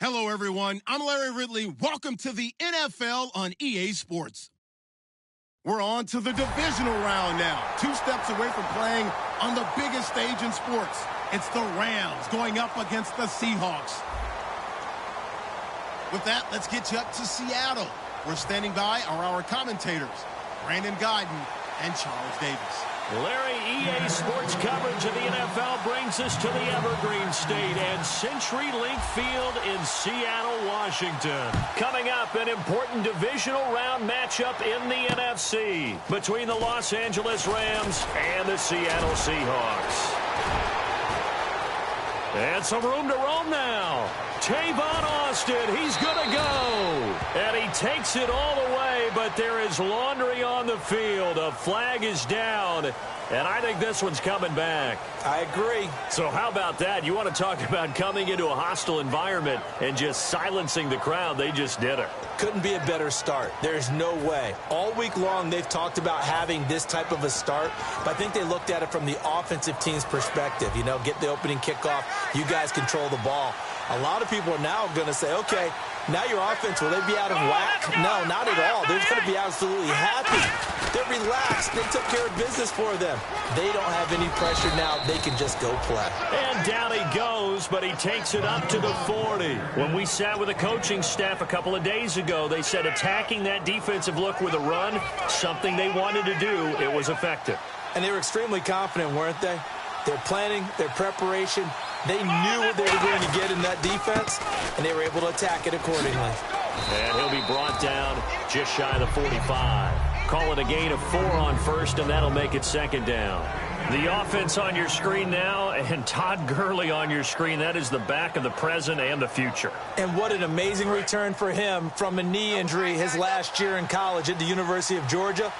Hello, everyone. I'm Larry Ridley. Welcome to the NFL on EA Sports. We're on to the divisional round now. 2 steps away from playing on the biggest stage in sports. It's the Rams going up against the Seahawks. With that, let's get you up to Seattle. Where standing by are our commentators, Brandon Guyton and Charles Davis. Larry, EA Sports coverage of the NFL brings us to the Evergreen State and CenturyLink Field in Seattle, Washington. Coming up, an important divisional round matchup in the NFC between the Los Angeles Rams and the Seattle Seahawks. And some room to roam now. Tavon Austin, he's going to go. And he takes it all the way, but there is laundry on the field. A flag is down, and I think this one's coming back. I agree. So how about that? You want to talk about coming into a hostile environment and just silencing the crowd. They just did it. Couldn't be a better start. There's no way. All week long, they've talked about having this type of a start, but I think they looked at it from the offensive team's perspective. You know, get the opening kickoff. You guys control the ball. A lot of people are now going to say, okay, now your offense, will they be out of whack? No, not at all. They're going to be absolutely happy. They're relaxed. They took care of business for them. They don't have any pressure now. They can just go play. And down he goes, but he takes it up to the 40. When we sat with the coaching staff a couple of days ago, they said attacking that defensive look with a run, something they wanted to do, it was effective. And they were extremely confident, weren't they? Their planning, their preparation, they knew what they were going to get in that defense, and they were able to attack it accordingly. And he'll be brought down just shy of the 45. Call it a gain of 4 on first, and that'll make it second down. The offense on your screen now, and Todd Gurley on your screen. That is the back of the present and the future. And what an amazing return for him from a knee injury his last year in college at the University of Georgia.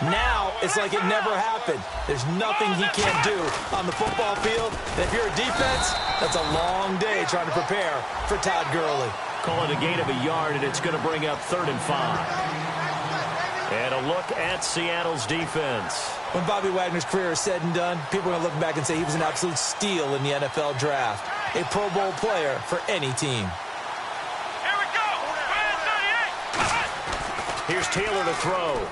Now, it's like it never happened. There's nothing he can't do on the football field. And if you're a defense, that's a long day trying to prepare for Todd Gurley. Call it a gain of a yard, and it's going to bring up 3rd and 5. And a look at Seattle's defense. When Bobby Wagner's career is said and done, people are going to look back and say he was an absolute steal in the NFL draft. A Pro Bowl player for any team. Here we go. 38. Here's Taylor to throw.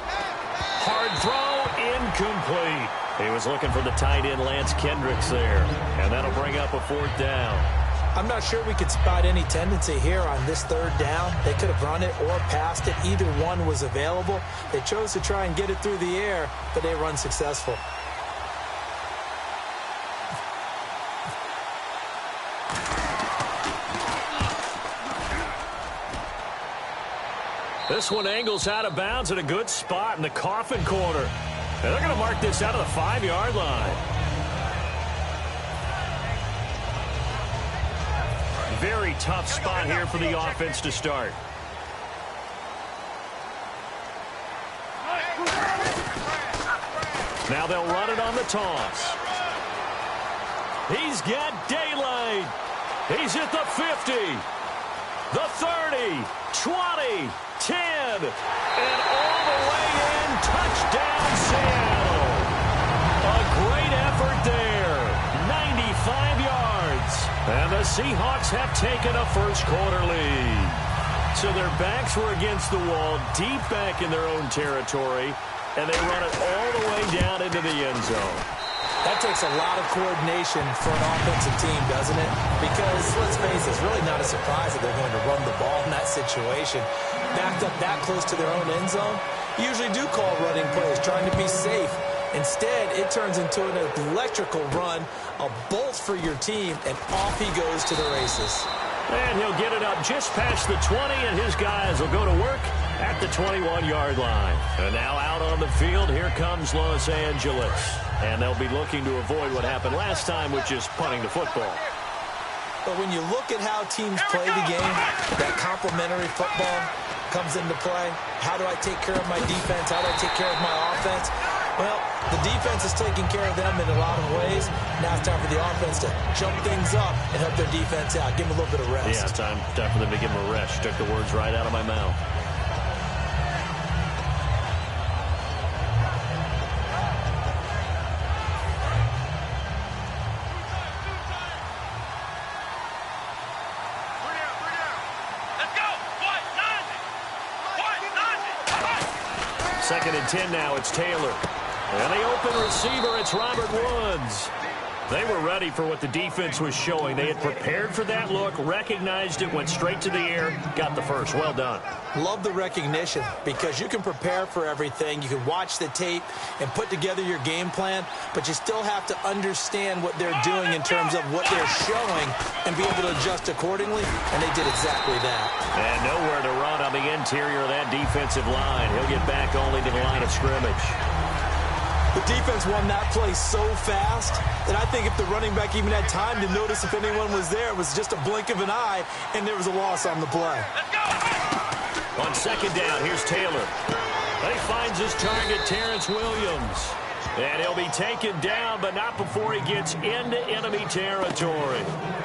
Hard throw, incomplete. He was looking for the tight end, Lance Kendricks, there. And that'll bring up a 4th down. I'm not sure we could spot any tendency here on this 3rd down. They could have run it or passed it. Either one was available. They chose to try and get it through the air, but they were unsuccessful. This one angles out of bounds at a good spot in the coffin corner. And they're going to mark this out of the 5-yard line. Very tough spot here for the offense to start. Now they'll run it on the toss. He's got daylight. He's at the 50, the 30, 20, 10, and all the way in. Touchdown, Seattle. A great effort there. 95 yards. And the Seahawks have taken a first-quarter lead. So their backs were against the wall, deep back in their own territory, and they run it all the way down into the end zone. That takes a lot of coordination for an offensive team, doesn't it? Because, let's face it, it's really not a surprise that they're going to run the ball in that situation. Backed up that close to their own end zone, you usually do call running plays, trying to be safe. Instead, it turns into an electrical run, a bolt for your team, and off he goes to the races. And he'll get it up just past the 20, and his guys will go to work at the 21-yard line. And now out on the field, here comes Los Angeles. And they'll be looking to avoid what happened last time, which is punting the football. But when you look at how teams play the game, that complementary football comes into play. How do I take care of my defense? How do I take care of my offense? Well, the defense is taking care of them in a lot of ways. Now it's time for the offense to jump things up and help their defense out. Give them a little bit of rest. Yeah, time for them to give them a rest. Took the words right out of my mouth. 2nd and 10 now. It's Taylor. And the open receiver, it's Robert Woods. They were ready for what the defense was showing. They had prepared for that look, recognized it, went straight to the air, got the first. Well done. Love the recognition because you can prepare for everything. You can watch the tape and put together your game plan, but you still have to understand what they're doing in terms of what they're showing and be able to adjust accordingly, and they did exactly that. And nowhere to run on the interior of that defensive line. He'll get back only to the line of scrimmage. The defense won that play so fast that I think if the running back even had time to notice if anyone was there, it was just a blink of an eye, and there was a loss on the play. On 2nd down, here's Taylor. He finds his target, Terrence Williams. And he'll be taken down, but not before he gets into enemy territory.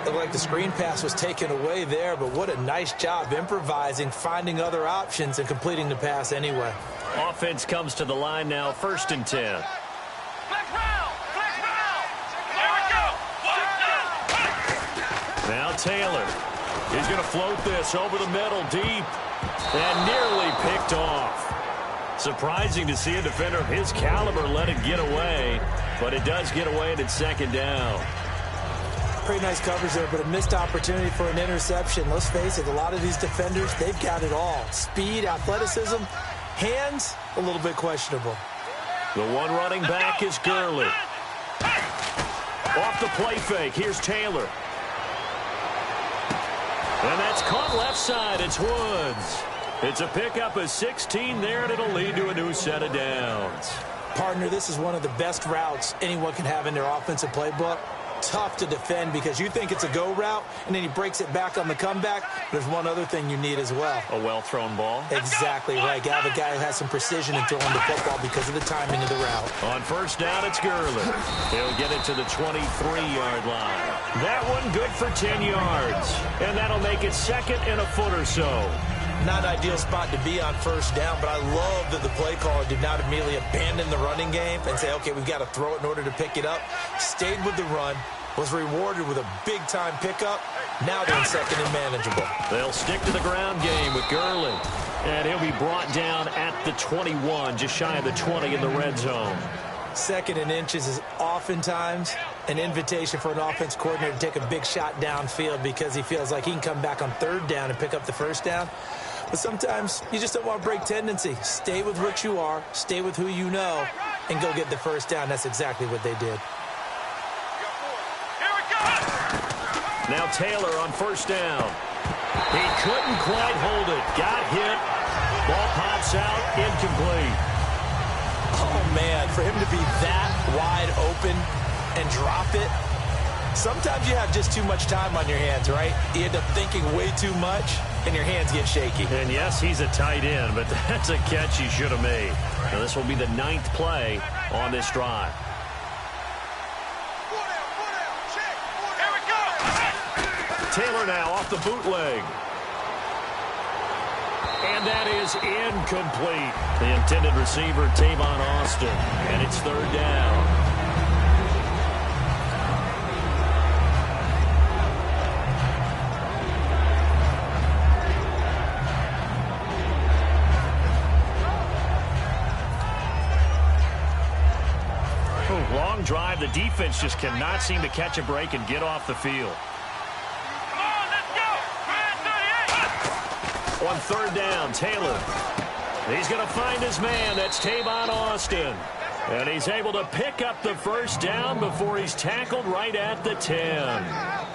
Looked like the screen pass was taken away there, but what a nice job improvising, finding other options, and completing the pass anyway. Offense comes to the line now, 1st and 10. Flex round. Here we go. Now Taylor. He's going to float this over the middle, deep, and nearly picked off. Surprising to see a defender of his caliber let it get away, but it does get away and it's 2nd down. Pretty nice coverage there, but a missed opportunity for an interception. Let's face it, a lot of these defenders, they've got it all. Speed, athleticism, hands, a little bit questionable. The one running back is Gurley. Off the play fake, here's Taylor. And that's caught left side, it's Woods. It's a pickup of 16 there, and it'll lead to a new set of downs. Partner, this is one of the best routes anyone can have in their offensive playbook. Tough to defend because you think it's a go route, and then he breaks it back on the comeback. There's one other thing you need as well. A well-thrown ball. Exactly right. You have a guy who has some precision in throwing the football because of the timing of the route. On 1st down, it's Gurley. He'll get it to the 23-yard line. That one good for 10 yards, and that'll make it 2nd and a foot or so. Not an ideal spot to be on 1st down, but I love that the play caller did not immediately abandon the running game and say, okay, we've got to throw it in order to pick it up. Stayed with the run, was rewarded with a big-time pickup. Now they're in 2nd and manageable. They'll stick to the ground game with Gurley. And he'll be brought down at the 21, just shy of the 20 in the red zone. 2nd and inches is oftentimes an invitation for an offense coordinator to take a big shot downfield because he feels like he can come back on 3rd down and pick up the 1st down. But sometimes you just don't want to break tendency. Stay with what you are, stay with who you know, and go get the 1st down. That's exactly what they did. Here we go. Now Taylor on 1st down. He couldn't quite hold it. Got hit. Ball pops out, incomplete. Oh, man, for him to be that wide open and drop it, sometimes you have just too much time on your hands, right? You end up thinking way too much, and your hands get shaky. And yes, he's a tight end, but that's a catch he should have made. Now this will be the 9th play on this drive. Here we go. Taylor now off the bootleg. And that is incomplete. The intended receiver, Tavon Austin. And it's 3rd down. Long drive. The defense just cannot seem to catch a break and get off the field. Come on, let's go. On 3rd down, Taylor. He's going to find his man. That's Tavon Austin. And he's able to pick up the 1st down before he's tackled right at the 10.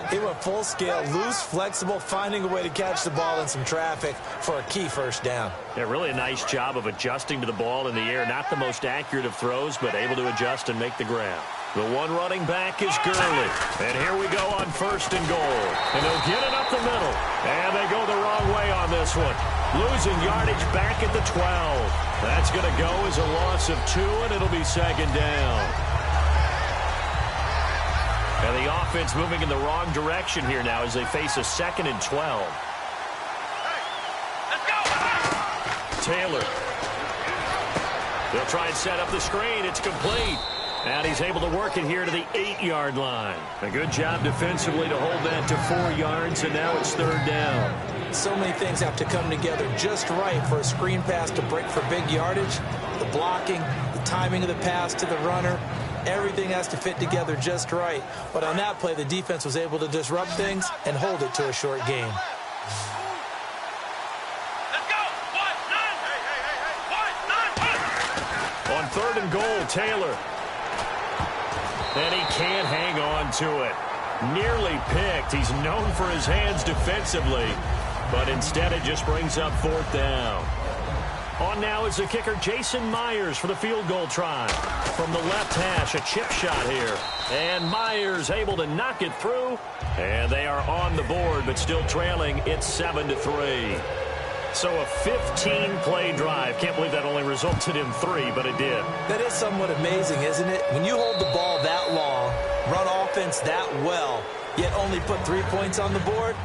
He went full scale, loose, flexible, finding a way to catch the ball in some traffic for a key 1st down. Yeah, really a nice job of adjusting to the ball in the air. Not the most accurate of throws, but able to adjust and make the grab. The one running back is Gurley. And here we go on 1st and goal. And they'll get it up the middle. And they go the wrong way on this one. Losing yardage back at the 12. That's going to go as a loss of 2, and it'll be 2nd down. And the offense moving in the wrong direction here now as they face a 2nd and 12. Let's go. Taylor. They'll try and set up the screen. It's complete. And he's able to work it here to the 8-yard line. A good job defensively to hold that to 4 yards, and now it's 3rd down. So many things have to come together just right for a screen pass to break for big yardage. The blocking, the timing of the pass to the runner, everything has to fit together just right. But on that play, the defense was able to disrupt things and hold it to a short game. Let's go. 1, 9. On 3rd and goal, Taylor. And he can't hang on to it. Nearly picked. He's known for his hands defensively, but instead it just brings up 4th down. On now is the kicker, Jason Myers, for the field goal try. From the left hash, a chip shot here. And Myers able to knock it through. And they are on the board, but still trailing. It's 7-3. So a 15-play drive. Can't believe that only resulted in 3, but it did. That is somewhat amazing, isn't it? When you hold the ball that long, run offense that well, yet only put 3 points on the board,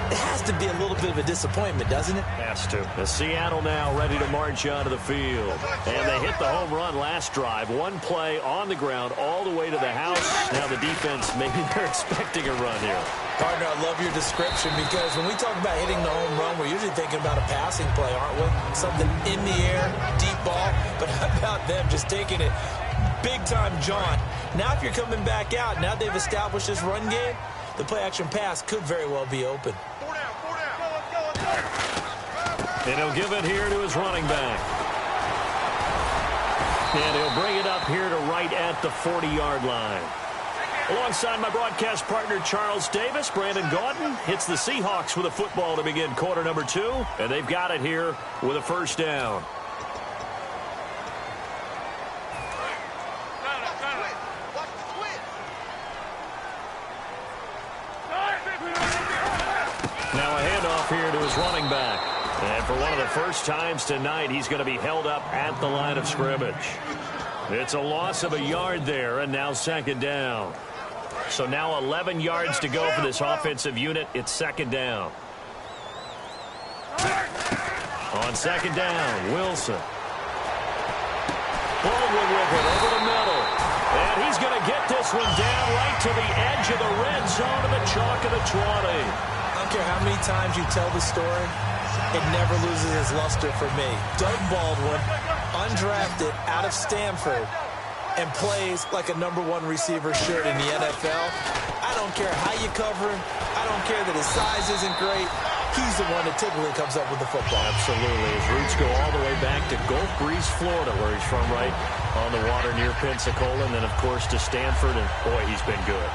it has to be a little bit of a disappointment, doesn't it? Has to. The Seattle now ready to march onto the field. And they hit the home run last drive. 1 play on the ground all the way to the house. Now the defense, maybe they're expecting a run here. Partner, I love your description because when we talk about hitting the home run, we're usually thinking about a passing play, aren't we? Something in the air, deep ball. But how about them just taking it big-time jaunt? Now if you're coming back out, now they've established this run game, the play-action pass could very well be open. And he'll give it here to his running back. And he'll bring it up here to right at the 40-yard line. Alongside my broadcast partner, Charles Davis, Brandon Gaudin hits the Seahawks with a football to begin quarter number 2. And they've got it here with a 1st down. Now a handoff here to his running back. And for one of the first times tonight, he's going to be held up at the line of scrimmage. It's a loss of a yard there, and now 2nd down. So now 11 yards to go for this offensive unit. It's 2nd down. On 2nd down, Wilson. Baldwin with it over the middle. And he's going to get this one down right to the edge of the red zone of the chalk of the 20. I don't care how many times you tell the story, it never loses its luster for me. Doug Baldwin, undrafted out of Stanford, and plays like a #1 receiver should in the NFL. I don't care how you cover him. I don't care that his size isn't great. He's the one that typically comes up with the football. Absolutely. His roots go all the way back to Gulf Breeze, Florida, where he's from, right on the water near Pensacola. And then, of course, to Stanford. And, boy, he's been good.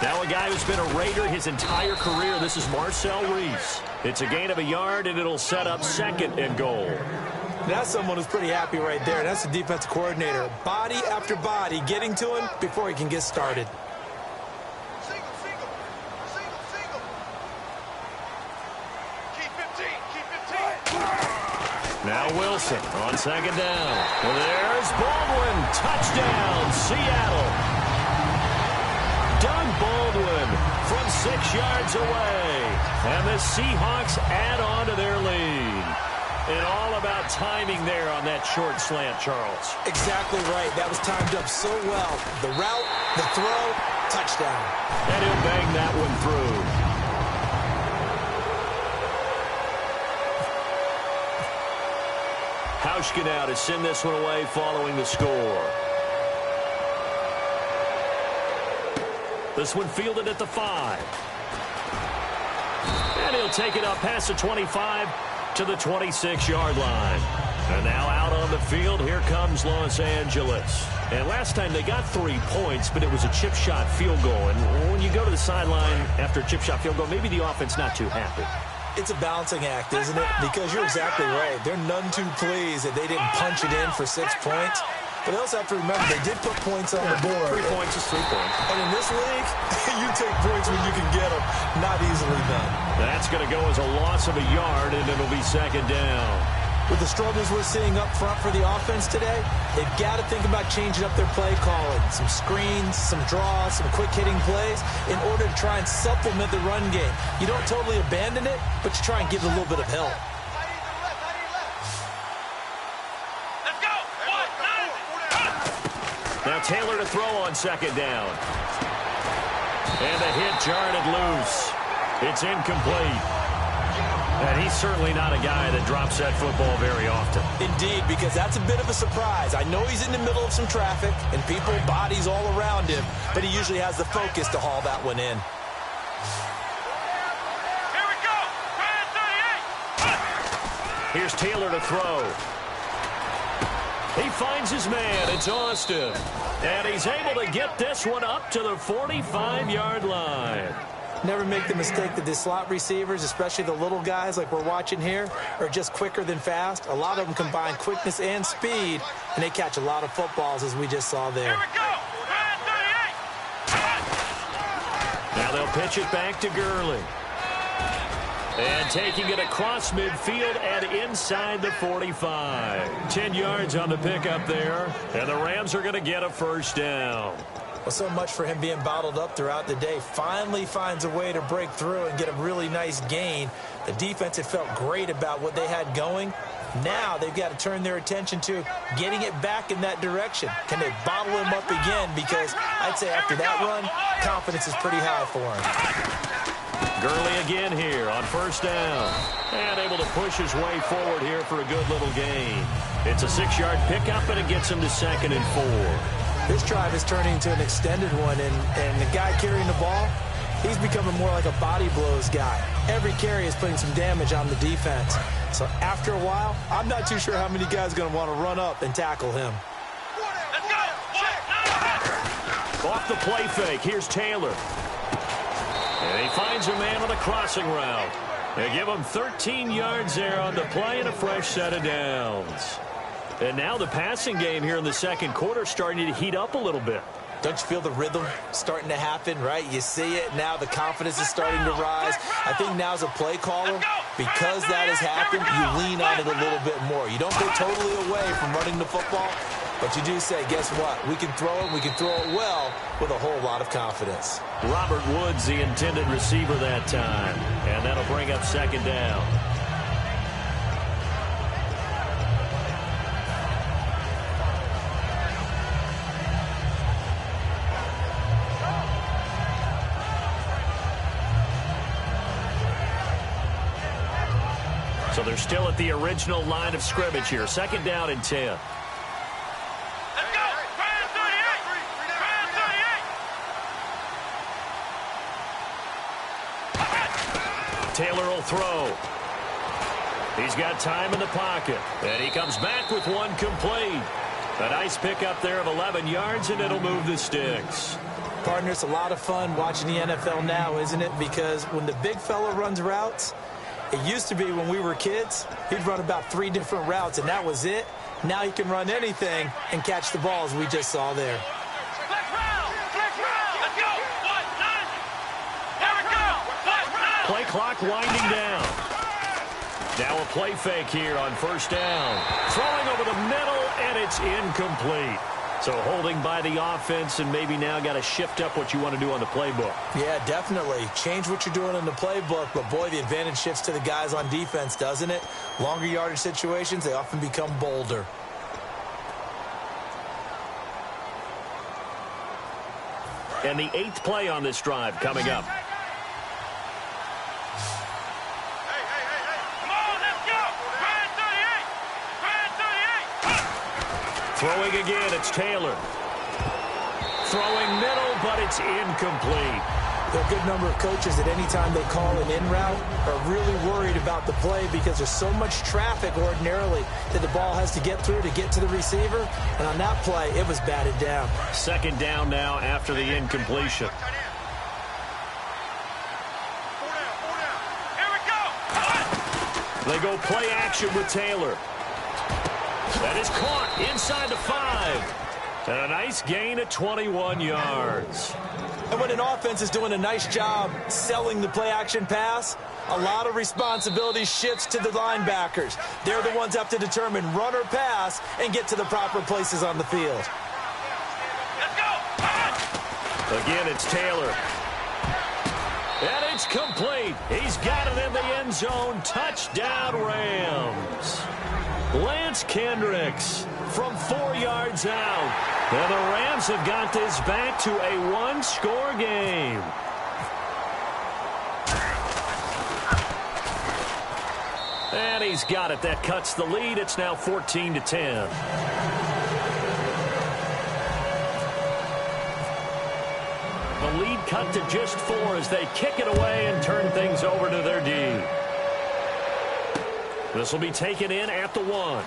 Now a guy who's been a Raider his entire career. This is Marcel Reese. It's a gain of a yard, and it'll set up 2nd and goal. That's someone who's pretty happy right there. That's the defensive coordinator. Body after body getting to him before he can get started. Single. Keep 15. Now Wilson on 2nd down. Well, there's Baldwin. Touchdown, Seattle. Doug Baldwin from 6 yards away. And the Seahawks add on to their lead. And all about timing there on that short slant, Charles. Exactly right. That was timed up so well. The route, the throw, touchdown. And he'll bang that one through. Hauschka now to send this one away following the score. This one fielded at the 5. And he'll take it up past the 25 to the 26-yard line. And now out on the field, here comes Los Angeles. And last time they got 3 points, but it was a chip shot field goal. And when you go to the sideline after a chip shot field goal, maybe the offense not too happy. It's a balancing act, isn't it? Because you're exactly right. They're none too pleased that they didn't punch it in for 6 points. But they also have to remember they did put points on the board. 3 points is 3 points. And in this league, you take points when you can get them. Not easily done. That's going to go as a loss of a yard, and it'll be 2nd down. With the struggles we're seeing up front for the offense today, they've got to think about changing up their play calling. Some screens, some draws, some quick-hitting plays in order to try and supplement the run game. You don't totally abandon it, but you try and give it a little bit of help. Now Taylor to throw on second down. And the hit jarred it loose. It's incomplete. And he's certainly not a guy that drops that football very often. Indeed, because that's a bit of a surprise. I know he's in the middle of some traffic and people, bodies all around him, but he usually has the focus to haul that one in. Here we go. Brand 38. Here's Taylor to throw. He finds his man. It's Austin. And he's able to get this one up to the 45-yard line. Never make the mistake that the slot receivers, especially the little guys like we're watching here, are just quicker than fast. A lot of them combine quickness and speed, and they catch a lot of footballs, as we just saw there. Here we go. Brand 38. Now they'll pitch it back to Gurley. And taking it across midfield and inside the 45. 10 yards on the pickup there. And the Rams are going to get a first down. Well, so much for him being bottled up throughout the day. Finally finds a way to break through and get a really nice gain. The defense had felt great about what they had going. Now they've got to turn their attention to getting it back in that direction. Can they bottle him up again? Because I'd say after that run, confidence is pretty high for him. Gurley again here on first down. And able to push his way forward here for a good little gain. It's a 6-yard pickup, and it gets him to 2nd and 4. This drive is turning into an extended one, and the guy carrying the ball, he's becoming more like a body blows guy. Every carry is putting some damage on the defense. So after a while, I'm not too sure how many guys are going to want to run up and tackle him. Let's go. Off the play fake, here's Taylor. And he finds a man on a crossing route. They give him 13 yards there on the play and a fresh set of downs. And now the passing game here in the second quarter starting to heat up a little bit. Don't you feel the rhythm starting to happen, right? You see it now. The confidence is starting to rise. I think now as a play caller, because that has happened, you lean on it a little bit more. You don't go totally away from running the football, but you do say, guess what? We can throw it. We can throw it well with a whole lot of confidence. Robert Woods, the intended receiver that time. And that'll bring up second down. So they're still at the original line of scrimmage here. Second down and 10. Let's go. Brand 38. Brand 38. Taylor will throw. He's got time in the pocket. And he comes back with one complete. A nice pickup there of 11 yards, and it'll move the sticks. Partner, it's a lot of fun watching the NFL now, isn't it? Because when the big fella runs routes, it used to be when we were kids, he'd run about 3 different routes, and that was it. Now he can run anything and catch the ball, as we just saw there. Flex round. Flex round. Let's go. 1-9. There we go. 1-9. Play clock winding down. Now a play fake here on first down. Throwing over the middle, and it's incomplete. So holding by the offense, and maybe now got to shift up what you want to do on the playbook. Yeah, definitely. Change what you're doing in the playbook, but boy, the advantage shifts to the guys on defense, doesn't it? Longer yardage situations, they often become bolder. And the 8th play on this drive coming up. Hey. Come on, let's go. Brand 38. Brand 38. Throwing again, it's Taylor. Throwing middle, but it's incomplete. There are a good number of coaches that any time they call an in route are really worried about the play because there's so much traffic ordinarily that the ball has to get through to get to the receiver. And on that play, it was batted down. Second down now after the incompletion. Four down. Here we go. They go play action with Taylor. That is caught inside the 5. And a nice gain of 21 yards. And when an offense is doing a nice job selling the play-action pass, a lot of responsibility shifts to the linebackers. They're the ones that have to determine run or pass and get to the proper places on the field. Let's go. Again, it's Taylor. And it's complete. He's got it in the end zone. Touchdown, Rams. Lance Kendricks from 4 yards out. And the Rams have got this back to a one-score game. And he's got it. That cuts the lead. It's now 14-10. The lead cut to just 4 as they kick it away and turn things over to their D. This will be taken in at the 1.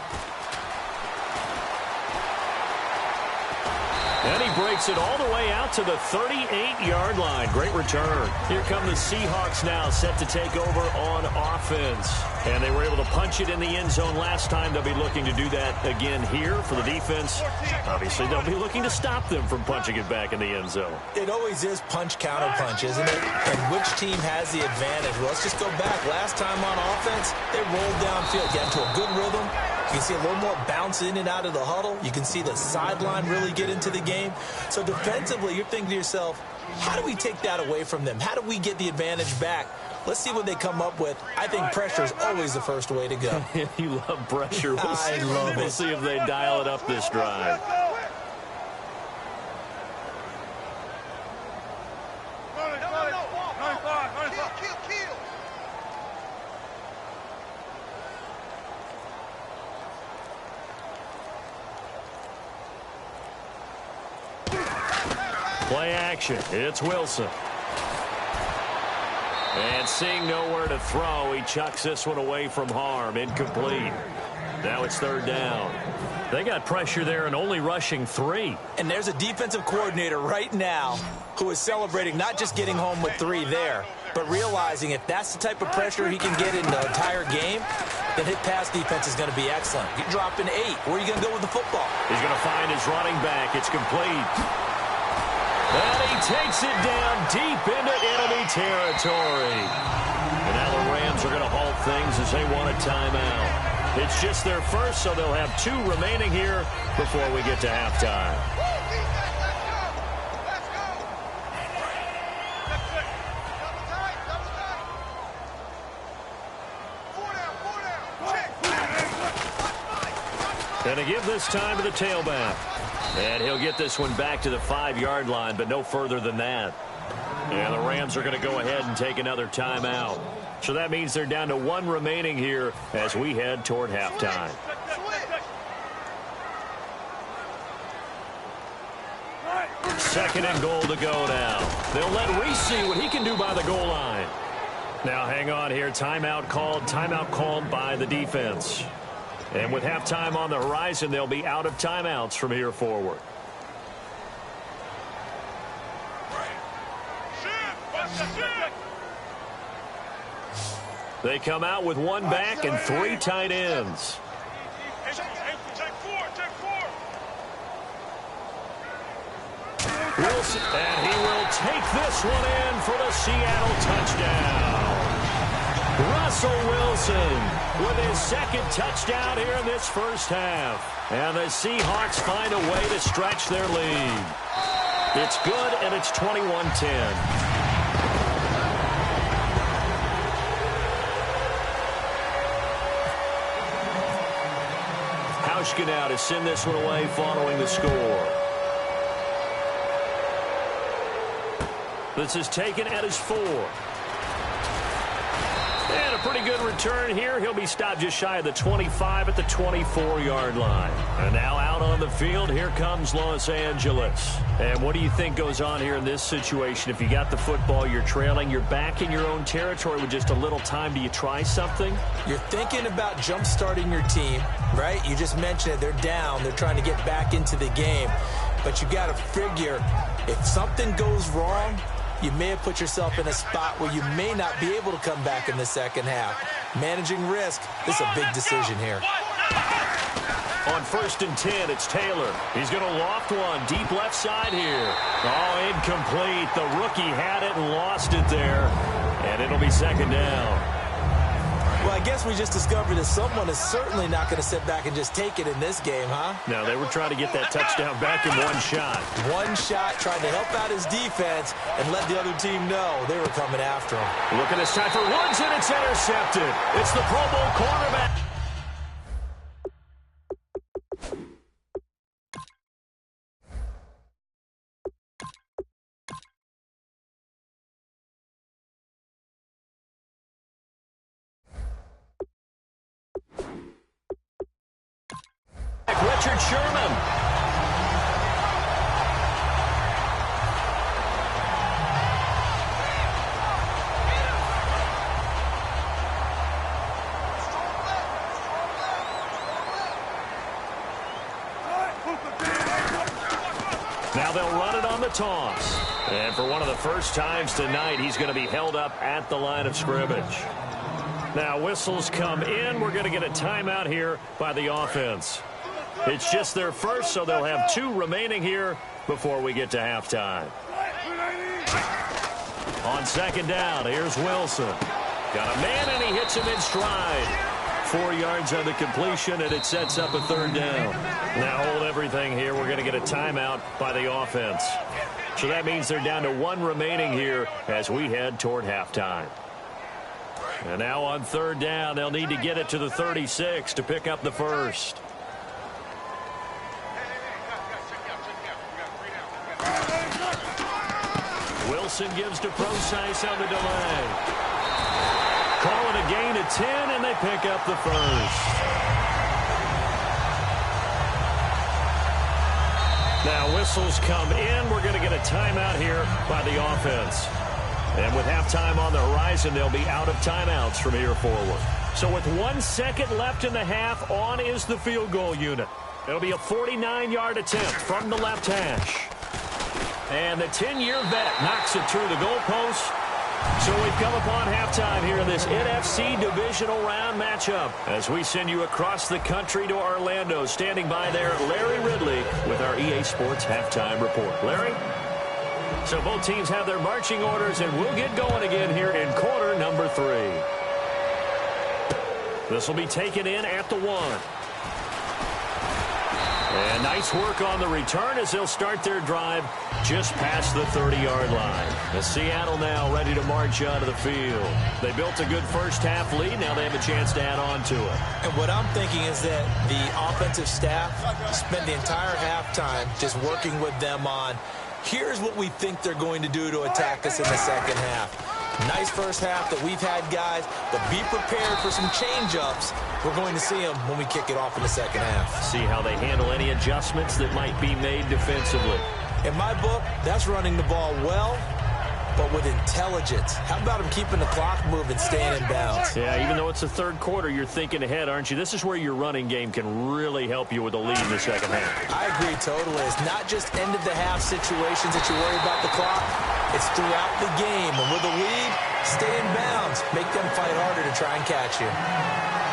And he breaks it all the way out to the 38-yard line. Great return. Here come the Seahawks now, set to take over on offense. And they were able to punch it in the end zone last time. They'll be looking to do that again here for the defense. Obviously, they'll be looking to stop them from punching it back in the end zone. It always is punch-counter-punch, isn't it? And which team has the advantage? Well, let's just go back. Last time on offense, they rolled downfield, get into a good rhythm. You can see a little more bounce in and out of the huddle. You can see the sideline really get into the game. So defensively, you're thinking to yourself, how do we take that away from them? How do we get the advantage back? Let's see what they come up with. I think pressure is always the first way to go. You love pressure. We'll see if they dial it up this drive. Play action. It's Wilson. And seeing nowhere to throw, he chucks this one away from harm. Incomplete. Now it's 3rd down. They got pressure there and only rushing 3. And there's a defensive coordinator right now who is celebrating not just getting home with 3 there, but realizing if that's the type of pressure he can get in the entire game, then his pass defense is going to be excellent. You're dropping 8. Where are you going to go with the football? He's going to find his running back. It's complete. And he takes it down deep into enemy territory. And now the Rams are going to halt things as they want a timeout. It's just their first, so they'll have 2 remaining here before we get to halftime. And to give this time to the tailback. And he'll get this one back to the 5-yard line, but no further than that. And the Rams are going to go ahead and take another timeout. So that means they're down to 1 remaining here as we head toward halftime. Second and goal to go now. They'll let Reese see what he can do by the goal line. Now hang on here. Timeout called by the defense. And with halftime on the horizon, they'll be out of timeouts from here forward. They come out with 1 back and 3 tight ends. Wilson, and he will take this one in for the Seattle touchdown. Russell Wilson with his 2nd touchdown here in this first half. And the Seahawks find a way to stretch their lead. It's good, and it's 21-10. Hauschka now to send this one away following the score. This is taken at his 4. And a pretty good return here. He'll be stopped just shy of the 25 at the 24-yard line. And now out on the field, here comes Los Angeles. And what do you think goes on here in this situation? If you got the football, you're trailing, you're back in your own territory with just a little time. Do you try something? You're thinking about jump-starting your team, right? You just mentioned it. They're down. They're trying to get back into the game. But you got to figure if something goes wrong, you may have put yourself in a spot where you may not be able to come back in the second half. Managing risk, this is a big decision here. On 1st and 10, it's Taylor. He's going to loft one deep left side here. Oh, incomplete. The rookie had it and lost it there. And it'll be 2nd down. Well, I guess we just discovered that someone is certainly not going to sit back and just take it in this game, huh? No, they were trying to get that touchdown back in 1 shot. 1 shot, trying to help out his defense and let the other team know they were coming after him. Looking this time for Woods, and it's intercepted. It's the Pro Bowl cornerback. Richard Sherman. Now they'll run it on the toss. And for one of the first times tonight, he's going to be held up at the line of scrimmage. Now whistles come in. We're going to get a timeout here by the offense. It's just their first, so they'll have 2 remaining here before we get to halftime. On second down, here's Wilson. Got a man, and he hits him in stride. 4 yards on the completion, and it sets up a third down. Now hold everything here. We're going to get a timeout by the offense. So that means they're down to 1 remaining here as we head toward halftime. And now on third down, they'll need to get it to the 36 to pick up the first. Wilson gives to Procise on the delay. Call it a gain of 10, and they pick up the first. Now whistles come in. We're going to get a timeout here by the offense. And with halftime on the horizon, they'll be out of timeouts from here forward. So with 1 second left in the half, on is the field goal unit. It'll be a 49-yard attempt from the left hash. And the 10-year vet knocks it through the goalpost. So we've come upon halftime here in this NFC Divisional Round matchup as we send you across the country to Orlando. Standing by there, Larry Ridley with our EA Sports Halftime Report. Larry? So both teams have their marching orders, and we'll get going again here in quarter number 3. This will be taken in at the 1. And nice work on the return as they'll start their drive just past the 30-yard line. As Seattle now ready to march onto the field. They built a good first-half lead. Now they have a chance to add on to it. And what I'm thinking is that the offensive staff spent the entire halftime just working with them on, here's what we think they're going to do to attack us in the second half. Nice first half that we've had, guys, but be prepared for some change-ups. We're going to see them when we kick it off in the second half. See how they handle any adjustments that might be made defensively. In my book, that's running the ball well, but with intelligence. How about him keeping the clock moving, staying in bounds? Yeah, even though it's the third quarter, you're thinking ahead, aren't you? This is where your running game can really help you with a lead in the second half. I agree totally. It's not just end-of-the-half situations that you worry about the clock. It's throughout the game. And with a lead, stay in bounds. Make them fight harder to try and catch you.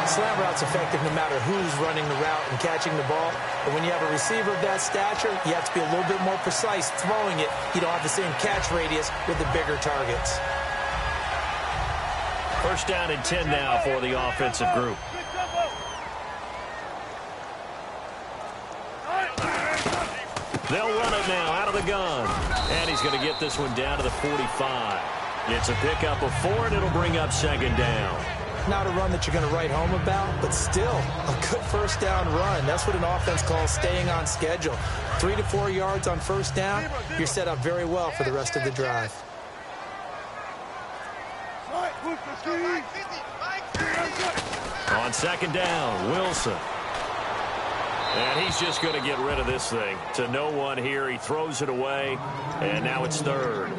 Slant route's effective no matter who's running the route and catching the ball. But when you have a receiver of that stature, you have to be a little bit more precise throwing it. You don't have the same catch radius with the bigger targets. First down and 10 now for the offensive group. They'll run it now out of the gun. And he's going to get this one down to the 45. It's a pickup of 4, and it'll bring up second down. Not a run that you're going to write home about, but still a good first down run. That's what an offense calls staying on schedule. 3 to 4 yards on first down, you're set up very well for the rest of the drive. On second down, Wilson. And he's just going to get rid of this thing to no one here. He throws it away, and now it's third.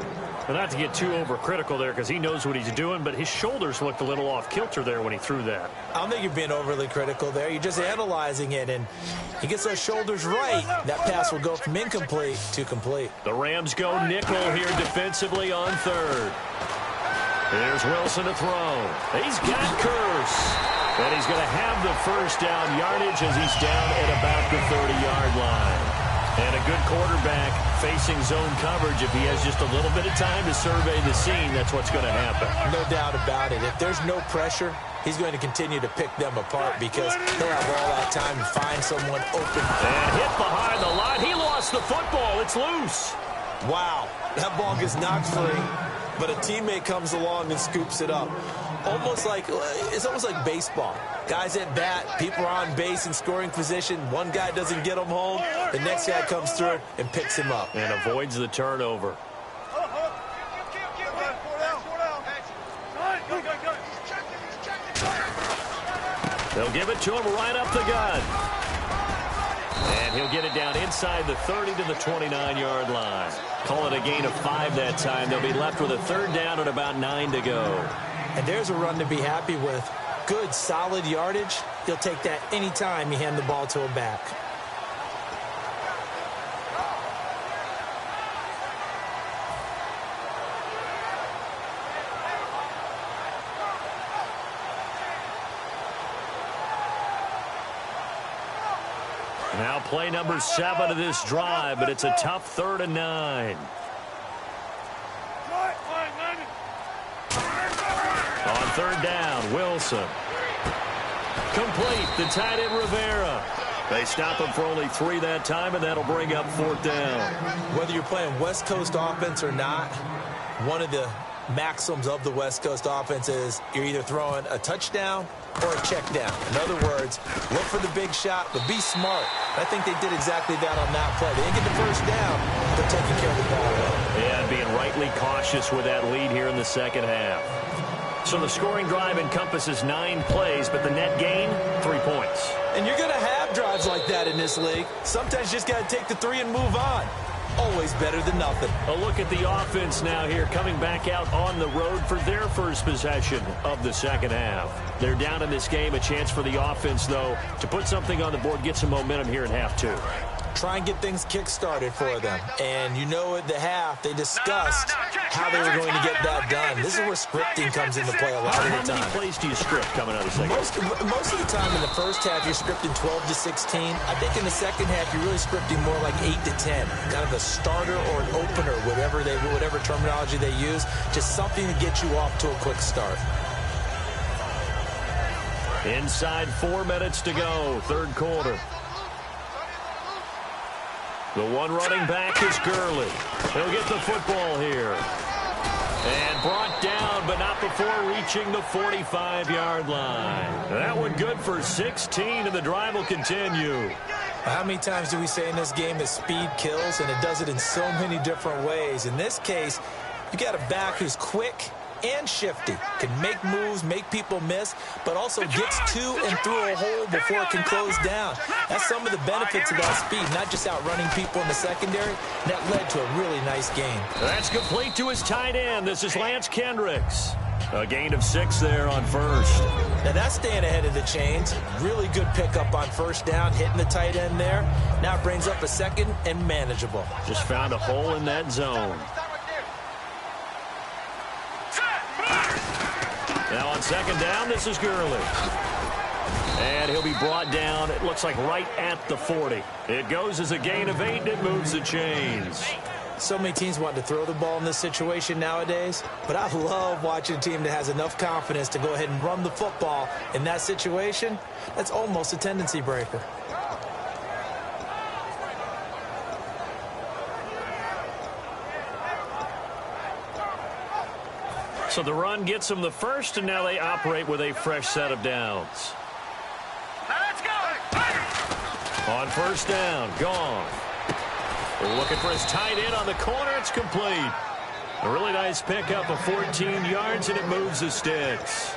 But not to get too overcritical there because he knows what he's doing, but his shoulders looked a little off kilter there when he threw that. I don't think you're being overly critical there. You're just analyzing it, and he gets those shoulders right. That pass will go from incomplete to complete. The Rams go nickel here defensively on third. Here's Wilson to throw. He's got Curse. And he's going to have the first down yardage as he's down at about the 30-yard line. And a good quarterback facing zone coverage. If he has just a little bit of time to survey the scene, that's what's going to happen. No doubt about it. If there's no pressure, he's going to continue to pick them apart because he'll have all that time to find someone open. And hit behind the line. He lost the football. It's loose. Wow. That ball gets knocked free, but a teammate comes along and scoops it up. It's almost like baseball. Guys at bat, people are on base in scoring position. One guy doesn't get him home. The next guy comes through and picks him up. And avoids the turnover. They'll give it to him right up the gut. And he'll get it down inside the 30 to the 29-yard line. Call it a gain of 5 that time. They'll be left with a third down and about 9 to go. And there's a run to be happy with. Good, solid yardage. You'll take that anytime you hand the ball to a back. Now play number 7 of this drive, but it's a tough 3rd and 9. On 3rd down, Wilson. Complete, the tight end Rivera. They stop him for only 3 that time, and that'll bring up 4th down. Whether you're playing West Coast offense or not, one of the maxims of the West Coast offense is you're either throwing a touchdown or a check down. In other words, look for the big shot, but be smart. I think they did exactly that on that play. They didn't get the first down, but they're taking care of the ball well. Yeah, and being rightly cautious with that lead here in the second half. So the scoring drive encompasses 9 plays, but the net gain, 3 points. And you're going to have drives like that in this league. Sometimes you just got to take the 3 and move on. Always better than nothing. A look at the offense now here, coming back out on the road for their first possession of the second half. They're down in this game. A chance for the offense, though, to put something on the board, get some momentum here in half 2. Try and get things kick-started for them. And you know at the half, they discussed how they were going to get that done. This is where scripting comes into play a lot of the time. How many plays do you script coming out of the second half? Most of the time in the first half, you're scripting 12 to 16. I think in the second half, you're really scripting more like 8 to 10. Kind of a starter or an opener, whatever terminology they use. Just something to get you off to a quick start. Inside 4 minutes to go, 3rd quarter. The one running back is Gurley. He'll get the football here. And brought down, but not before reaching the 45-yard line. That one good for 16, and the drive will continue. How many times do we say in this game that speed kills, and it does it in so many different ways? In this case, you got a back who's quick and shifty, can make moves, make people miss, but also gets to and through a hole before it can close down. That's some of the benefits of that speed, not just outrunning people in the secondary. That led to a really nice game. That's complete to his tight end. This is Lance Kendricks. A gain of 6 there on 1st. Now that's staying ahead of the chains. Really good pickup on 1st down, hitting the tight end there. Now it brings up a 2nd and manageable. Just found a hole in that zone. Now on 2nd down, this is Gurley. And he'll be brought down, it looks like right at the 40. It goes as a gain of 8, and it moves the chains. So many teams want to throw the ball in this situation nowadays, but I love watching a team that has enough confidence to go ahead and run the football in that situation. That's almost a tendency breaker. So the run gets them the first, and now they operate with a fresh set of downs. Let's go. On 1st down, gone. Looking for his tight end on the corner. It's complete. A really nice pickup of 14 yards, and it moves the sticks.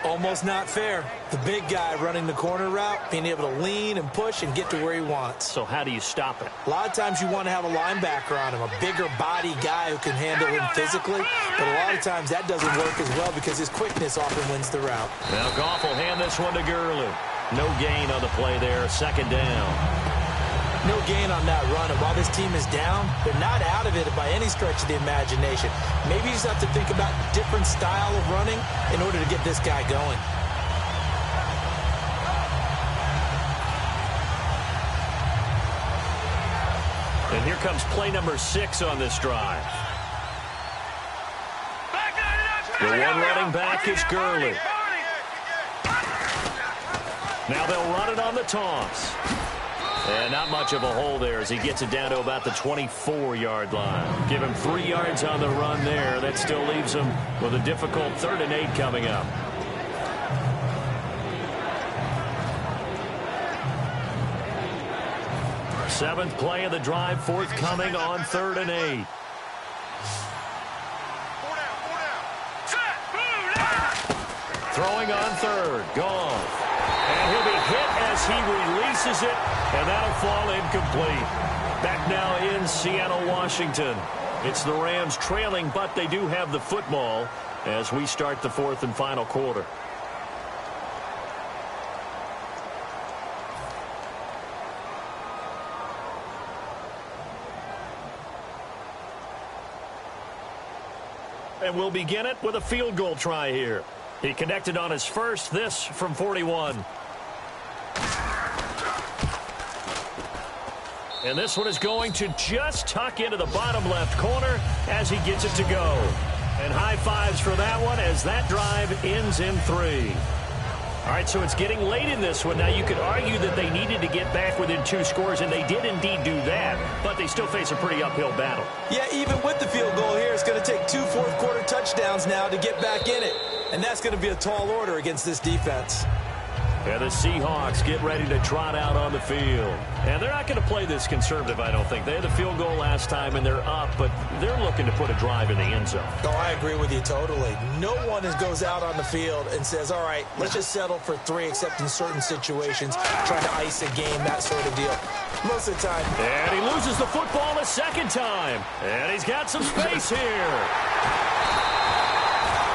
Almost not fair. The big guy running the corner route, being able to lean and push and get to where he wants. So how do you stop it? A lot of times you want to have a linebacker on him, a bigger body guy who can handle him physically. But a lot of times that doesn't work as well because his quickness often wins the route. Now Goff will hand this one to Gurley. No gain on the play there. 2nd down. No gain on that run, and while this team is down, they're not out of it by any stretch of the imagination. Maybe you just have to think about a different style of running in order to get this guy going. And here comes play number 6 on this drive. The one running back is Gurley. Now they'll run it on the toss. And not much of a hole there as he gets it down to about the 24-yard line. Give him 3 yards on the run there. That still leaves him with a difficult 3rd and 8 coming up. Seventh play of the drive, forthcoming on 3rd and 8. Throwing on 3rd, gone. And he'll be hit as he releases it, and that'll fall incomplete. Back now in Seattle, Washington. It's the Rams trailing, but they do have the football as we start the fourth and final quarter. And we'll begin it with a field goal try here. He connected on his first, this from 41. And this one is going to just tuck into the bottom left corner as he gets it to go. And high fives for that one as that drive ends in 3. All right, so it's getting late in this one. Now, you could argue that they needed to get back within 2 scores, and they did indeed do that, but they still face a pretty uphill battle. Yeah, even with the field goal here, it's going to take 2 fourth-quarter touchdowns now to get back in it, and that's going to be a tall order against this defense. And the Seahawks get ready to trot out on the field. And they're not going to play this conservative, I don't think. They had the field goal last time, and they're up, but they're looking to put a drive in the end zone. Oh, I agree with you totally. No one goes out on the field and says, all right, let's just settle for 3, except in certain situations, trying to ice a game, that sort of deal. Most of the time. And he loses the football a second time. And he's got some space here.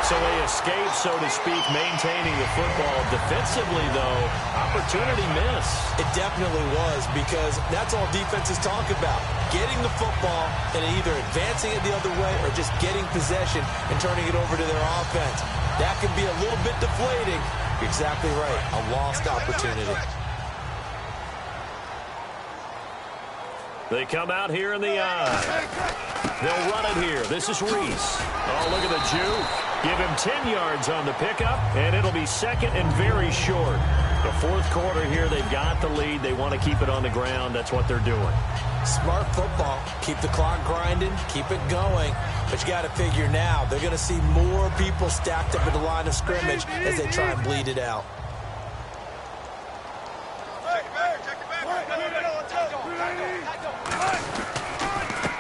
So they escape, so to speak, maintaining the football. Defensively, though, opportunity miss. It definitely was, because that's all defenses talk about. Getting the football and either advancing it the other way or just getting possession and turning it over to their offense. That can be a little bit deflating. You're exactly right. A lost opportunity. They come out here in the eye. They'll run it here. This is Reese. Oh, look at the juke. Give him 10 yards on the pickup, and it'll be second and very short. The fourth quarter here, they've got the lead. They want to keep it on the ground. That's what they're doing. Smart football. Keep the clock grinding. Keep it going. But you got to figure now, they're going to see more people stacked up at the line of scrimmage as they try and bleed it out.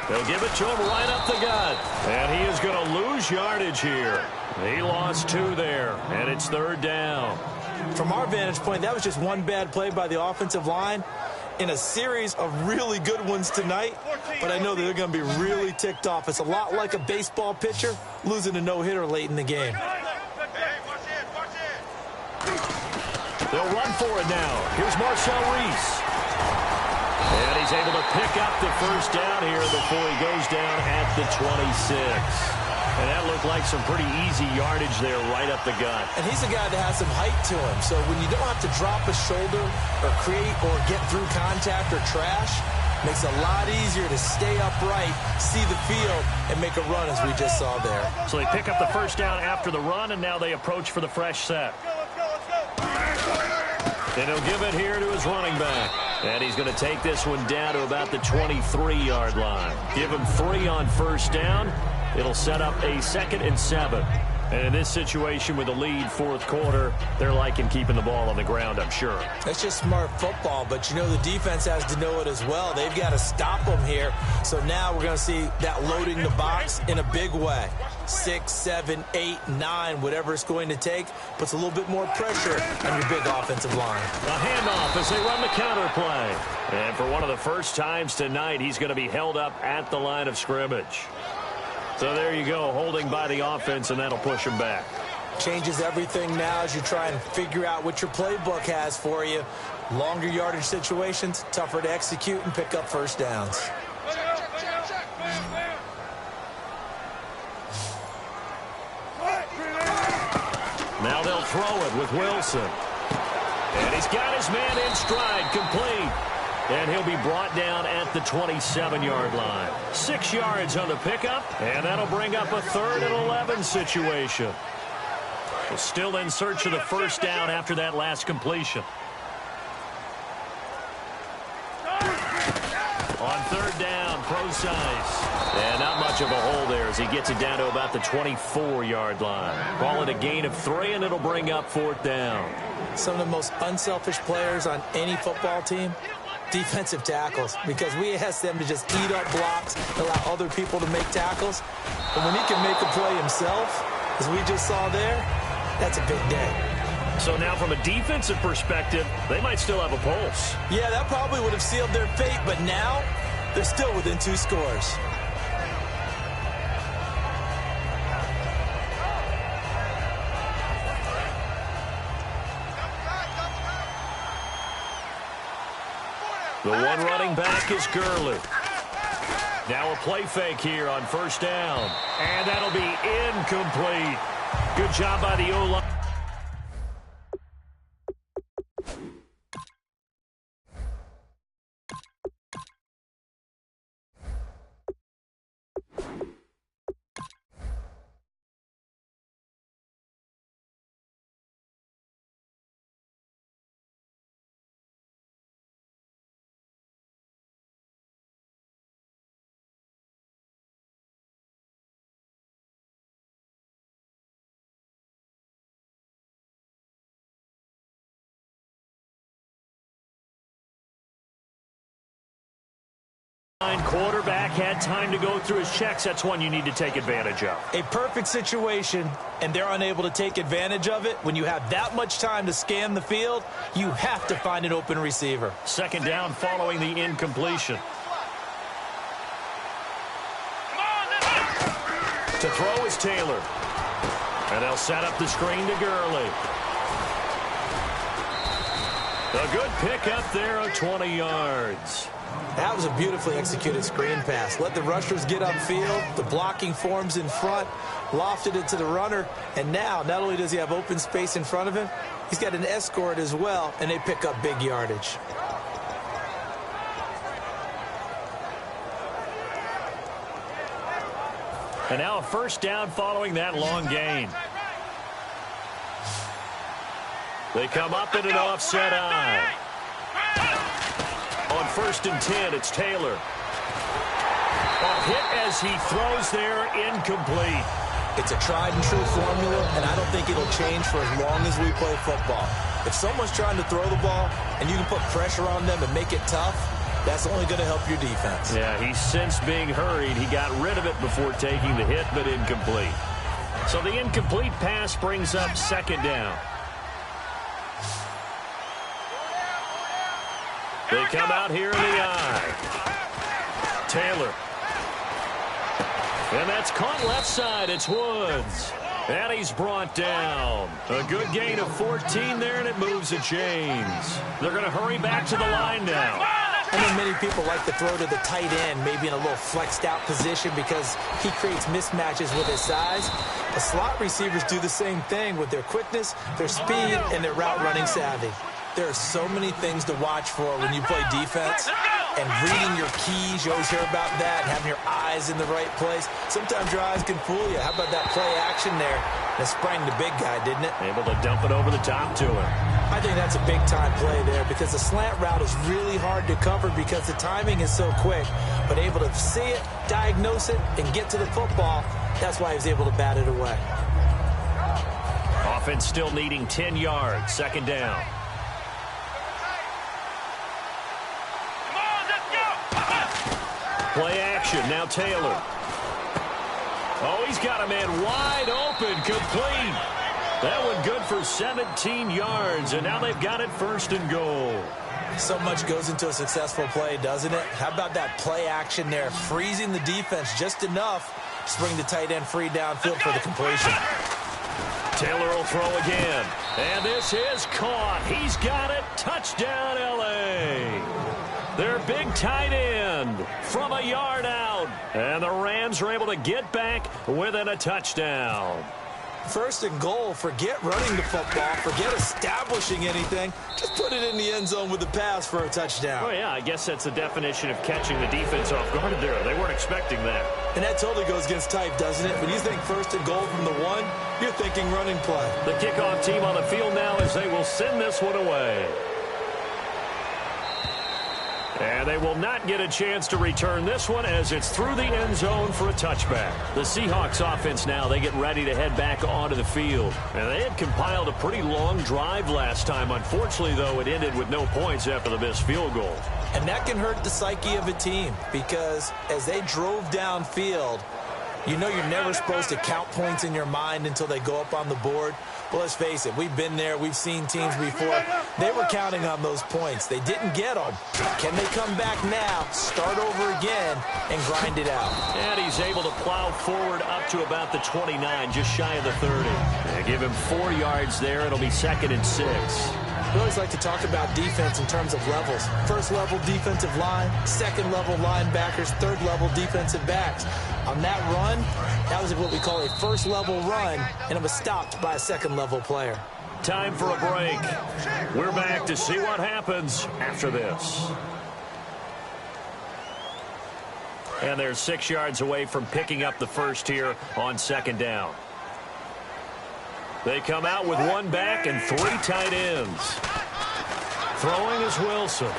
They'll give it to him right up the gut. And he is going to lose yardage here. He lost 2 there, and it's 3rd down. From our vantage point, that was just one bad play by the offensive line in a series of really good ones tonight. But I know that they're going to be really ticked off. It's a lot like a baseball pitcher losing a no-hitter late in the game. They'll run for it now. Here's Marcel Reese. And he's able to pick up the first down here before he goes down at the 26. And that looked like some pretty easy yardage there right up the gut. And he's a guy that has some height to him. So when you don't have to drop a shoulder or create or get through contact or trash, makes it a lot easier to stay upright, see the field, and make a run as we just saw there. So they pick up the first down after the run, and now they approach for the fresh set. And he'll give it here to his running back. And he's going to take this one down to about the 23-yard line. Give him 3 on first down. It'll set up a 2nd and 7. And in this situation with the lead, fourth quarter, they're liking keeping the ball on the ground, I'm sure. That's just smart football, but you know the defense has to know it as well. They've got to stop them here. So now we're going to see that loading the box in a big way. 6, 7, 8, 9, whatever it's going to take, puts a little bit more pressure on your big offensive line. A handoff as they run the counter play. And for one of the first times tonight, he's going to be held up at the line of scrimmage. So there you go, holding by the offense, and that'll push him back. Changes everything now as you try and figure out what your playbook has for you. Longer yardage situations, tougher to execute and pick up first downs. Now they'll throw it with Wilson. And he's got his man in stride, complete. And he'll be brought down at the 27-yard line. 6 yards on the pickup, and that'll bring up a 3rd and 11 situation. We're still in search of the first down after that last completion. On 3rd down, Procise. And not much of a hole there as he gets it down to about the 24-yard line. Call it a gain of 3, and it'll bring up 4th down. Some of the most unselfish players on any football team, defensive tackles, because we ask them to just eat up blocks, allow other people to make tackles. But when he can make a play himself, as we just saw there, that's a big day. So now from a defensive perspective, they might still have a pulse. Yeah, that probably would have sealed their fate, but now they're still within 2 scores. The one running back is Gurley. Now a play fake here on first down. And that'll be incomplete. Good job by the O-line. Quarterback had time to go through his checks. That's one you need to take advantage of. A perfect situation, and they're unable to take advantage of it. When you have that much time to scan the field, you have to find an open receiver. Second down following the incompletion. To throw is Taylor. And they'll set up the screen to Gurley. A good pickup there of 20 yards. That was a beautifully executed screen pass. Let the rushers get upfield. The blocking forms in front. Lofted it to the runner. And now, not only does he have open space in front of him, he's got an escort as well, and they pick up big yardage. And now a first down following that long gain. They come up in an offset eye. On 1st and 10, it's Taylor. A hit as he throws there, incomplete. It's a tried and true formula, and I don't think it'll change for as long as we play football. If someone's trying to throw the ball and you can put pressure on them and make it tough, that's only going to help your defense. Yeah, he's since being hurried. He got rid of it before taking the hit, but incomplete. So the incomplete pass brings up second down. They come out here in the eye. Taylor. And that's caught left side. It's Woods. And he's brought down. A good gain of 14 there, and it moves the chains. They're going to hurry back to the line now. I know many people like to throw to the tight end, maybe in a little flexed out position because he creates mismatches with his size. The slot receivers do the same thing with their quickness, their speed, and their route running savvy. There are so many things to watch for when you play defense, and reading your keys, you always hear about that, and having your eyes in the right place. Sometimes your eyes can fool you. How about that play action there? That sprang the big guy, didn't it? Able to dump it over the top to him. I think that's a big-time play there because the slant route is really hard to cover because the timing is so quick. But able to see it, diagnose it, and get to the football, that's why he was able to bat it away. Offense still needing 10 yards. Second down. Play action. Now Taylor. Oh, he's got a man wide open. Complete. That one good for 17 yards, and now they've got it 1st and goal. So much goes into a successful play, doesn't it? How about that play action there? Freezing the defense just enough to bring the tight end free downfield for the completion. Taylor will throw again. And this is caught. He's got it. Touchdown, L.A. Their big tight end from a yard out. And the Rams are able to get back within a touchdown. 1st and goal. Forget running the football. Forget establishing anything. Just put it in the end zone with the pass for a touchdown. Oh, yeah, I guess that's the definition of catching the defense off guard there. They weren't expecting that. And that totally goes against type, doesn't it? When you think 1st and goal from the 1, you're thinking running play. The kickoff team on the field now as they will send this one away. And they will not get a chance to return this one as it's through the end zone for a touchback. The Seahawks offense now, they get ready to head back onto the field. And they had compiled a pretty long drive last time. Unfortunately, though, it ended with no points after the missed field goal. And that can hurt the psyche of a team because as they drove downfield, you know you're never supposed to count points in your mind until they go up on the board. Well, let's face it, we've been there. We've seen teams before. They were counting on those points. They didn't get them. Can they come back now, start over again, and grind it out? And he's able to plow forward up to about the 29, just shy of the 30. They give him 4 yards there. It'll be 2nd and 6. We always like to talk about defense in terms of levels. First level defensive line, second level linebackers, third level defensive backs. On that run, that was what we call a first level run, and it was stopped by a second level player. Time for a break. We're back to see what happens after this. And they're 6 yards away from picking up the first here on 2nd down. They come out with 1 back and 3 tight ends. Throwing is Wilson.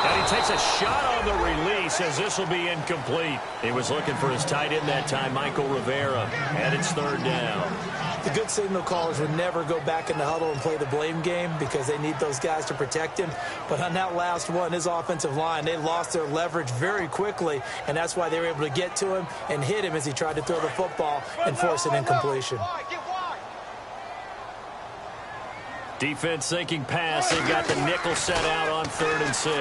And he takes a shot on the release as this will be incomplete. He was looking for his tight end that time, Michael Rivera. And it's 3rd down. The good signal callers would never go back in the huddle and play the blame game because they need those guys to protect him. But on that last one, his offensive line, they lost their leverage very quickly, and that's why they were able to get to him and hit him as he tried to throw the football and force an incompletion. Defense thinking pass. They've got the nickel set out on 3rd and 6.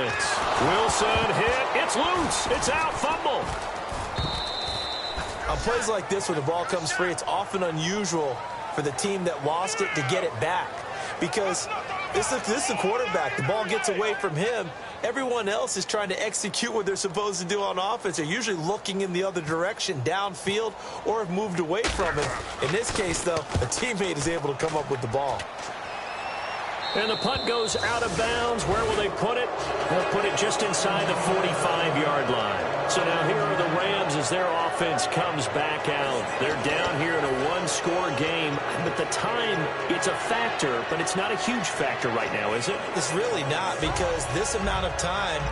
Wilson hit. It's loose. It's out. Fumble. On plays like this where the ball comes free, it's often unusual for the team that lost it to get it back. Because this is the quarterback. The ball gets away from him. Everyone else is trying to execute what they're supposed to do on offense. They're usually looking in the other direction, downfield, or have moved away from it. In this case, though, a teammate is able to come up with the ball. And the punt goes out of bounds. Where will they put it? They'll put it just inside the 45-yard line. So now here are the Rams as their offense comes back out. They're down here in a 1-score game. But the time, it's a factor, but it's not a huge factor right now, is it? It's really not, because this amount of time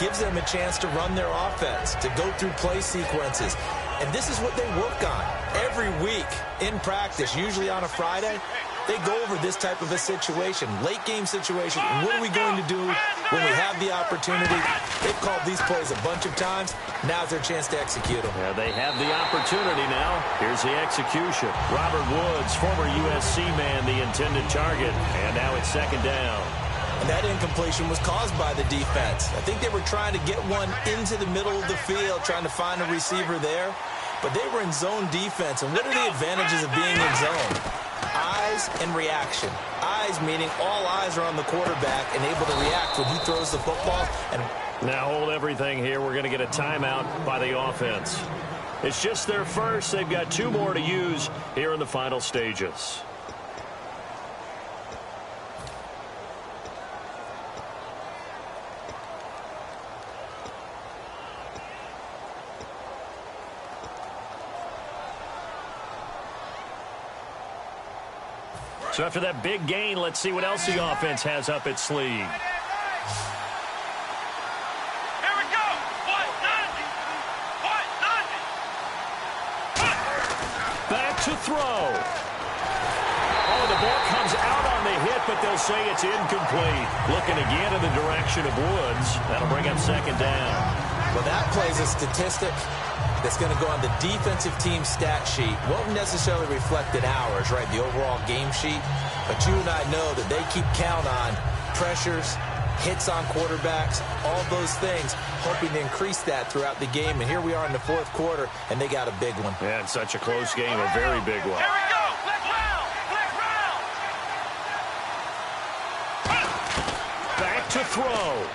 gives them a chance to run their offense, to go through play sequences. And this is what they work on every week in practice, usually on a Friday. They go over this type of a situation, late game situation. What are we going to do when we have the opportunity? They've called these plays a bunch of times. Now's their chance to execute them. Yeah, they have the opportunity now. Here's the execution. Robert Woods, former USC man, the intended target. And now it's 2nd down. And that incompletion was caused by the defense. I think they were trying to get one into the middle of the field, trying to find a receiver there. But they were in zone defense. And what are the advantages of being in zone? Eyes and reaction. Eyes meaning all eyes are on the quarterback and able to react when he throws the football. And now hold everything here. We're going to get a timeout by the offense. It's just their first. They've got 2 more to use here in the final stages. So after that big gain, let's see what else the offense has up its sleeve. Here we go. Back to throw. Oh, the ball comes out on the hit, but they'll say it's incomplete. Looking again in the direction of Woods. That'll bring up 2nd down. Well, that plays a statistic that's going to go on the defensive team stat sheet. Won't necessarily reflect in ours, right, the overall game sheet. But you and I know that they keep count on pressures, hits on quarterbacks, all those things, hoping to increase that throughout the game. And here we are in the 4th quarter, and they got a big one. Yeah, it's such a close game, a very big one. Here we go. Flick round. Flick round. Back to throw.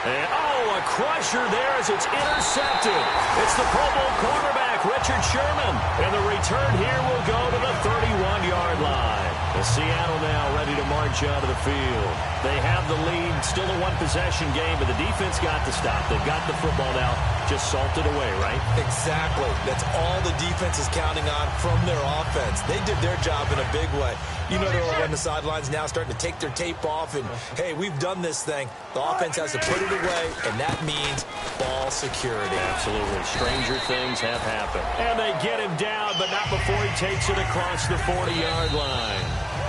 And, oh, a crusher there as it's intercepted. It's the Pro Bowl quarterback, Richard Sherman. And the return here will go to the 31-yard line. The Seattle now ready to march out of the field. They have the lead, still a 1-possession game, but the defense got to stop. They've got the football now, just salted away, right? Exactly. That's all the defense is counting on from their offense. They did their job in a big way. You know they're over on the sidelines now starting to take their tape off and, hey, we've done this thing. The offense has to put it away, and that means ball security. Absolutely. Stranger things have happened. And they get him down, but not before he takes it across the 40-yard line.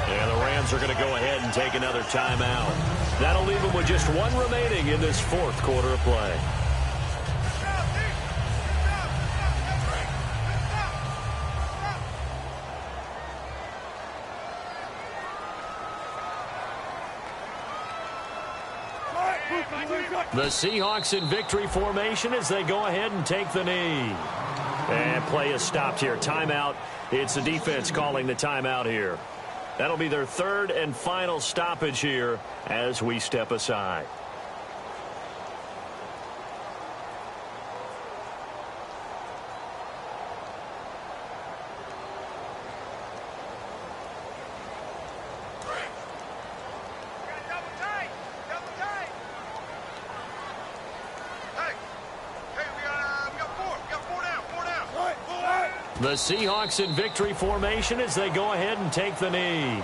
And the Rams are going to go ahead and take another timeout. That'll leave them with just 1 remaining in this 4th quarter of play. The Seahawks in victory formation as they go ahead and take the knee. And play is stopped here. Timeout. It's the defense calling the timeout here. That'll be their third and final stoppage here as we step aside. The Seahawks in victory formation as they go ahead and take the knee.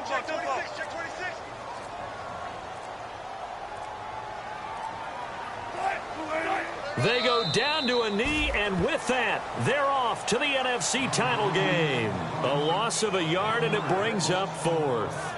Check 26. They go down to a knee, and with that, they're off to the NFC title game. A loss of a yard, and it brings up fourth.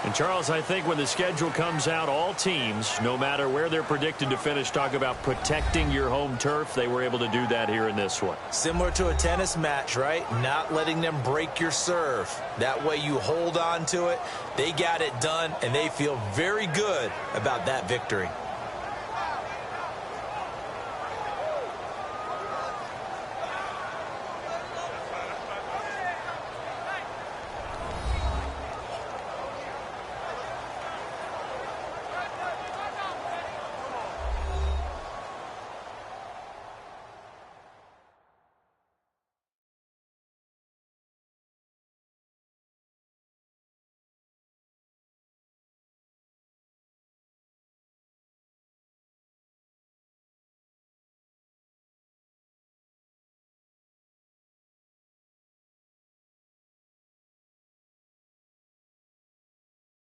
And, Charles, I think when the schedule comes out, all teams, no matter where they're predicted to finish, talk about protecting your home turf. They were able to do that here in this one. Similar to a tennis match, right? Not letting them break your serve. That way you hold on to it. They got it done, and they feel very good about that victory.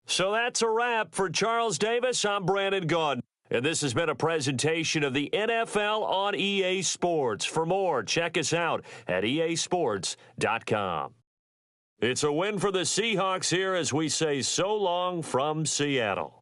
So that's a wrap for Charles Davis. I'm Brandon Gaudin. And this has been a presentation of the NFL on EA Sports. For more, check us out at easports.com. It's a win for the Seahawks here as we say so long from Seattle.